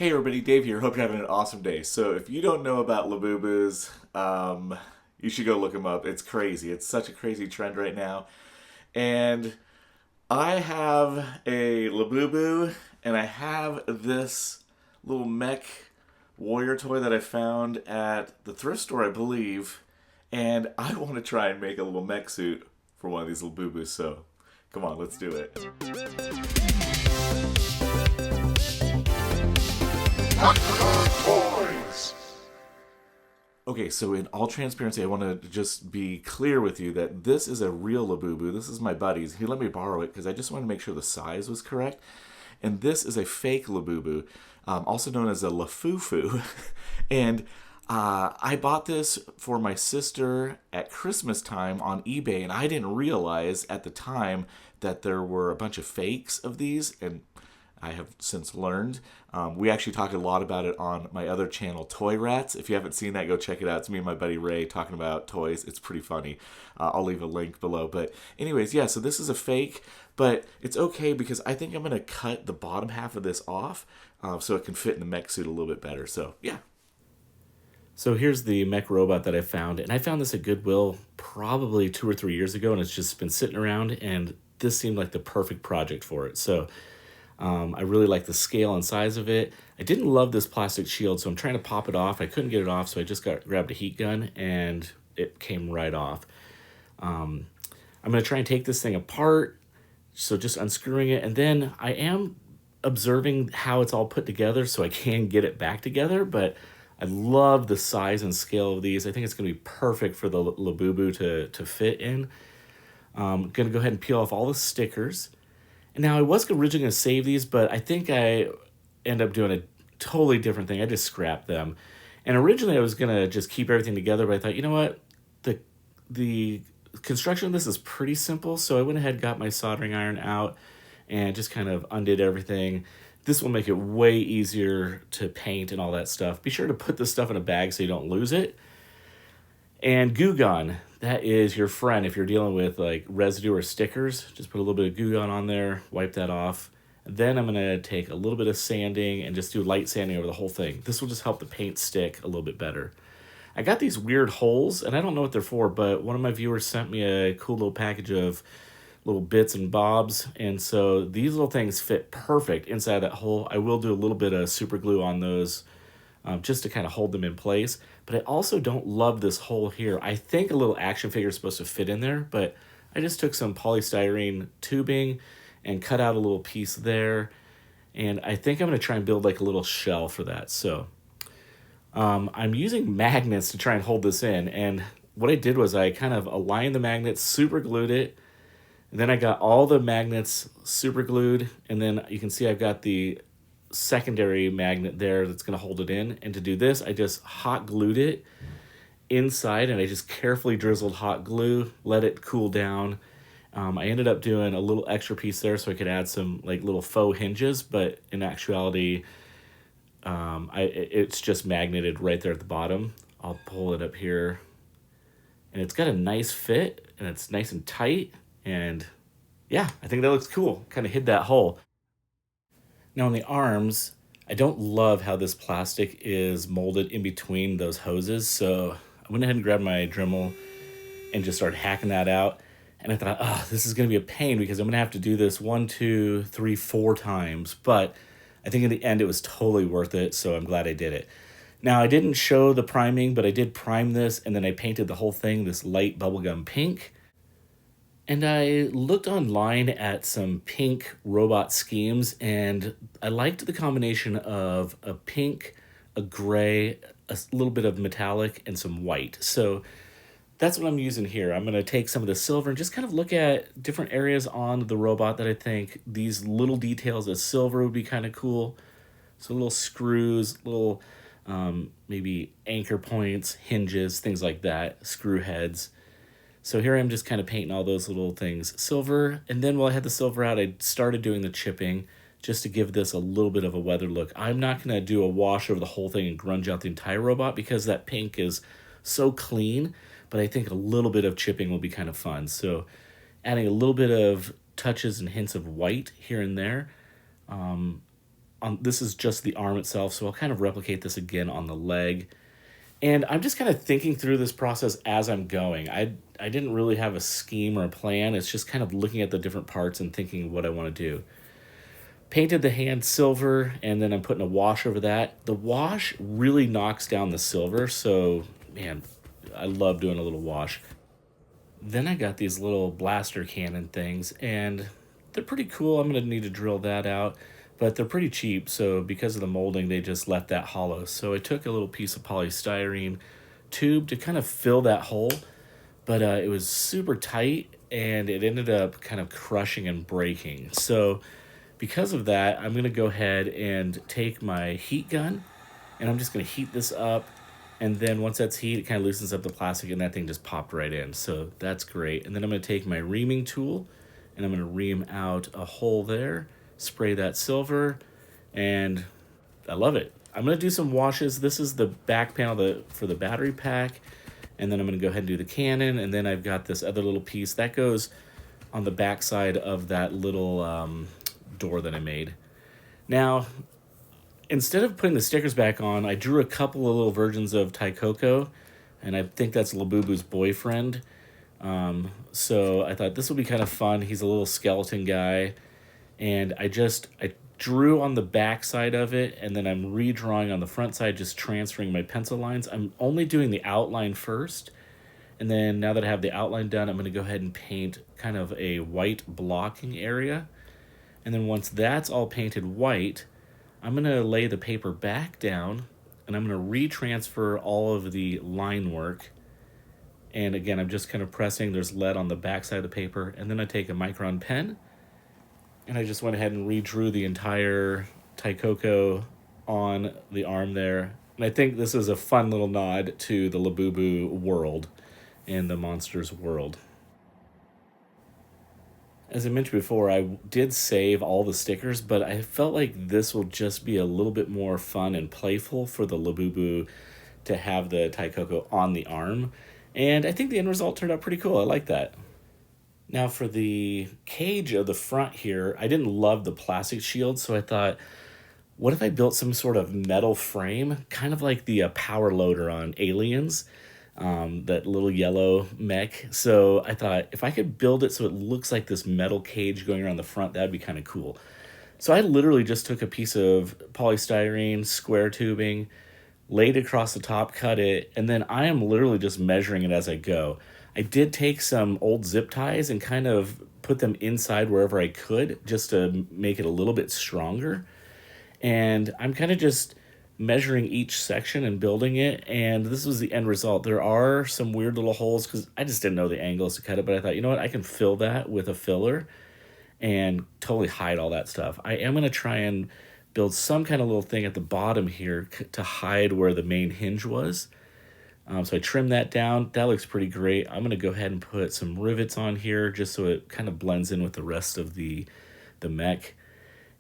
Hey everybody, Dave here. Hope you're having an awesome day. So if you don't know about Labubus, you should go look them up. It's crazy. It's such a crazy trend right now. And I have a Labubu, and I have this little mech warrior toy that I found at the thrift store, I believe. And I want to try and make a little mech suit for one of these Labubus. So come on, let's do it. Okay, so in all transparency, I want to just be clear with you that this is a real Labubu. This is my buddy's. He let me borrow it because I just wanted to make sure the size was correct. And this is a fake Labubu, also known as a lafufu. and I bought this for my sister at Christmas time on eBay, and I didn't realize at the time that there were a bunch of fakes of these, and I have since learned. We actually talked a lot about it on my other channel, Toy Rats. If you haven't seen that, go check it out. It's me and my buddy Ray talking about toys. It's pretty funny. I'll leave a link below. But anyways, yeah, so this is a fake, but it's okay because I think I'm going to cut the bottom half of this off so it can fit in the mech suit a little bit better. So, yeah. So here's the mech robot that I found. And I found this at Goodwill probably 2 or 3 years ago, and it's just been sitting around, and this seemed like the perfect project for it. So I really like the scale and size of it. I didn't love this plastic shield, so I'm trying to pop it off. I couldn't get it off, so I just grabbed a heat gun, and it came right off. I'm going to try and take this thing apart, so just unscrewing it, and then I am observing how it's all put together so I can get it back together, but I love the size and scale of these. I think it's going to be perfect for the Labubu to fit in. I'm going to go ahead and peel off all the stickers. And now I was originally going to save these, but I think I end up doing a totally different thing. I just scrapped them. And originally I was going to just keep everything together, but I thought, you know what? The construction of this is pretty simple, so I went ahead and got my soldering iron out and just kind of undid everything. This will make it way easier to paint and all that stuff. Be sure to put this stuff in a bag so you don't lose it. And Goo Gone, that is your friend if you're dealing with like residue or stickers. Just put a little bit of Goo Gone on there, wipe that off. Then I'm going to take a little bit of sanding and just do light sanding over the whole thing. This will just help the paint stick a little bit better. I got these weird holes, and I don't know what they're for, but one of my viewers sent me a cool little package of little bits and bobs, and so these little things fit perfect inside that hole. I will do a little bit of super glue on those just to kind of hold them in place. But I also don't love this hole here. I think a little action figure is supposed to fit in there, but I just took some polystyrene tubing and cut out a little piece there. And I think I'm going to try and build like a little shell for that. So I'm using magnets to try and hold this in. And what I did was I kind of aligned the magnets, super glued it. And then I got all the magnets super glued. And then you can see I've got the secondary magnet there that's going to hold it in. And to do this, I just hot glued it inside, and I just carefully drizzled hot glue, let it cool down. I ended up doing a little extra piece there so I could add some like little faux hinges, but in actuality, it's just magneted right there at the bottom. I'll pull it up here, and it's got a nice fit, and it's nice and tight, and yeah, I think that looks cool. Kind of hid that hole. Now on the arms, I don't love how this plastic is molded in between those hoses, so I went ahead and grabbed my Dremel and just started hacking that out. And I thought, oh, this is going to be a pain because I'm going to have to do this 1, 2, 3, 4 times. But I think in the end it was totally worth it, so I'm glad I did it. Now I didn't show the priming, but I did prime this, and then I painted the whole thing this light bubblegum pink. And I looked online at some pink robot schemes, and I liked the combination of a pink, a gray, a little bit of metallic, and some white. So that's what I'm using here. I'm going to take some of the silver and just kind of look at different areas on the robot that I think these little details of silver would be kind of cool. So little screws, little maybe anchor points, hinges, things like that, screw heads. So here I'm just kind of painting all those little things silver. And then while I had the silver out, I started doing the chipping just to give this a little bit of a weathered look. I'm not going to do a wash over the whole thing and grunge out the entire robot because that pink is so clean, but I think a little bit of chipping will be kind of fun. So adding a little bit of touches and hints of white here and there. this is just the arm itself, so I'll kind of replicate this again on the leg. And I'm just kind of thinking through this process as I'm going. I didn't really have a scheme or a plan. It's just kind of looking at the different parts and thinking what I want to do. Painted the hand silver, and then I'm putting a wash over that. The wash really knocks down the silver, so man, I love doing a little wash. Then I got these little blaster cannon things, and they're pretty cool. I'm going to need to drill that out, but they're pretty cheap, so because of the molding, they just left that hollow. So I took a little piece of polystyrene tube to kind of fill that hole, but it was super tight, and it ended up kind of crushing and breaking. So because of that, I'm going to go ahead and take my heat gun, and I'm just going to heat this up. And then once that's heat, it kind of loosens up the plastic, and that thing just popped right in. So that's great. And then I'm going to take my reaming tool, and I'm going to ream out a hole there, spray that silver, and I love it. I'm going to do some washes. This is the back panel for the battery pack, and then I'm going to go ahead and do the cannon, and then I've got this other little piece that goes on the back side of that little door that I made. Now, instead of putting the stickers back on, I drew a couple of little versions of Taikoko, and I think that's Labubu's boyfriend. So I thought this would be kind of fun. He's a little skeleton guy, and I drew on the back side of it, and then I'm redrawing on the front side, just transferring my pencil lines. I'm only doing the outline first, and then now that I have the outline done, I'm going to go ahead and paint kind of a white blocking area. And then once that's all painted white, I'm going to lay the paper back down, and I'm going to retransfer all of the line work. And again, I'm just kind of pressing. There's lead on the back side of the paper. And then I take a micron pen, and I just went ahead and redrew the entire Taikoko on the arm there. And I think this is a fun little nod to the Labubu world and the monsters world. As I mentioned before, I did save all the stickers, but I felt like this will just be a little bit more fun and playful for the Labubu to have the Taikoko on the arm. And I think the end result turned out pretty cool. I like that. Now for the cage of the front here, I didn't love the plastic shield, so I thought, what if I built some sort of metal frame, kind of like the power loader on Aliens? That little yellow mech. So I thought if I could build it so it looks like this metal cage going around the front, that'd be kind of cool. So I literally just took a piece of polystyrene, square tubing, laid it across the top, cut it, and then I am literally just measuring it as I go. I did take some old zip ties and kind of put them inside wherever I could just to make it a little bit stronger. And I'm kind of just measuring each section and building it, and this was the end result. There are some weird little holes because I just didn't know the angles to cut it, but I thought, you know what, I can fill that with a filler and totally hide all that stuff. I am going to try and build some kind of little thing at the bottom here to hide where the main hinge was. So I trimmed that down. That looks pretty great. I'm going to go ahead and put some rivets on here just so it kind of blends in with the rest of the mech.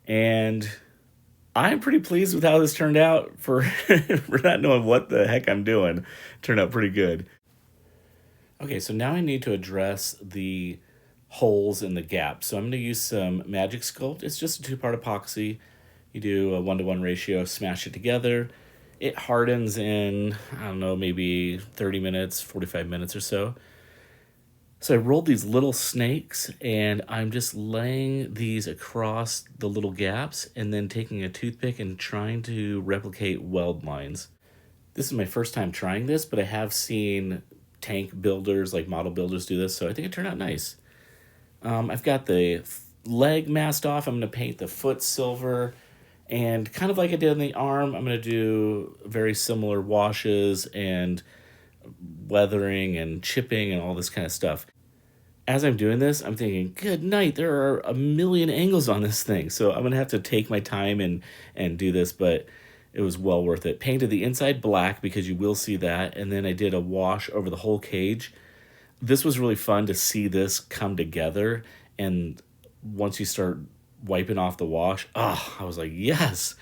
And I'm pretty pleased with how this turned out for for not knowing what the heck I'm doing. It turned out pretty good. Okay, so now I need to address the holes in the gaps. So I'm going to use some Magic Sculpt. It's just a two-part epoxy. You do a 1-to-1 ratio, smash it together. It hardens in, I don't know, maybe 30 minutes, 45 minutes or so. So I rolled these little snakes, and I'm just laying these across the little gaps and then taking a toothpick and trying to replicate weld lines. This is my first time trying this, but I have seen tank builders, like model builders, do this, so I think it turned out nice. I've got the leg masked off. I'm going to paint the foot silver, and kind of like I did on the arm, I'm going to do very similar washes and weathering and chipping and all this kind of stuff. As I'm doing this, I'm thinking, good night, there are a million angles on this thing. So I'm going to have to take my time and do this, but it was well worth it. Painted the inside black because you will see that, and then I did a wash over the whole cage. This was really fun to see this come together, and once you start wiping off the wash, I was like, yes.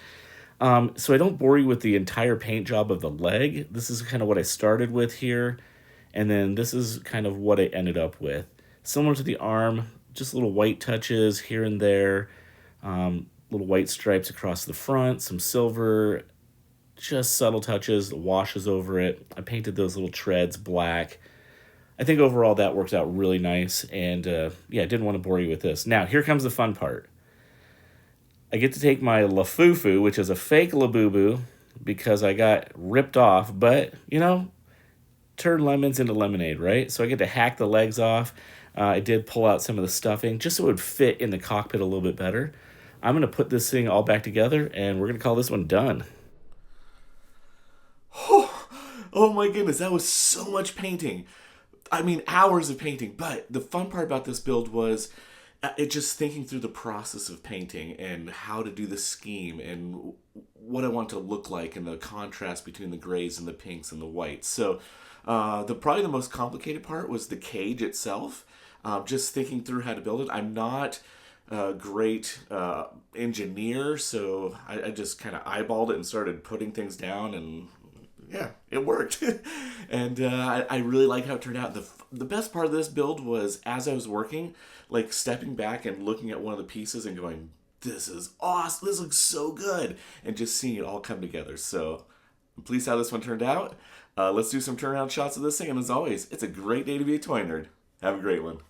So I don't bore you with the entire paint job of the leg. This is kind of what I started with here, and then this is kind of what I ended up with. Similar to the arm, just little white touches here and there. little white stripes across the front, some silver, just subtle touches, washes over it. I painted those little treads black. I think overall that works out really nice, and yeah, I didn't want to bore you with this. Now, here comes the fun part. I get to take my lafufu, which is a fake Labubu, because I got ripped off, but, turn lemons into lemonade, right? So I get to hack the legs off. I did pull out some of the stuffing, just so it would fit in the cockpit a little bit better. I'm going to put this thing all back together, and we're going to call this one done. Oh my goodness, that was so much painting. I mean, hours of painting. But the fun part about this build was it just thinking through the process of painting and how to do the scheme and what I want to look like and the contrast between the grays and the pinks and the whites. So probably the most complicated part was the cage itself. Just thinking through how to build it. I'm not a great engineer, so I just kind of eyeballed it and started putting things down, and yeah, it worked. And I really like how it turned out. The best part of this build was, as I was working, like stepping back and looking at one of the pieces and going, this is awesome, this looks so good, and just seeing it all come together. So I'm pleased how this one turned out. Let's do some turnaround shots of this thing, and as always, it's a great day to be a toy nerd. Have a great one.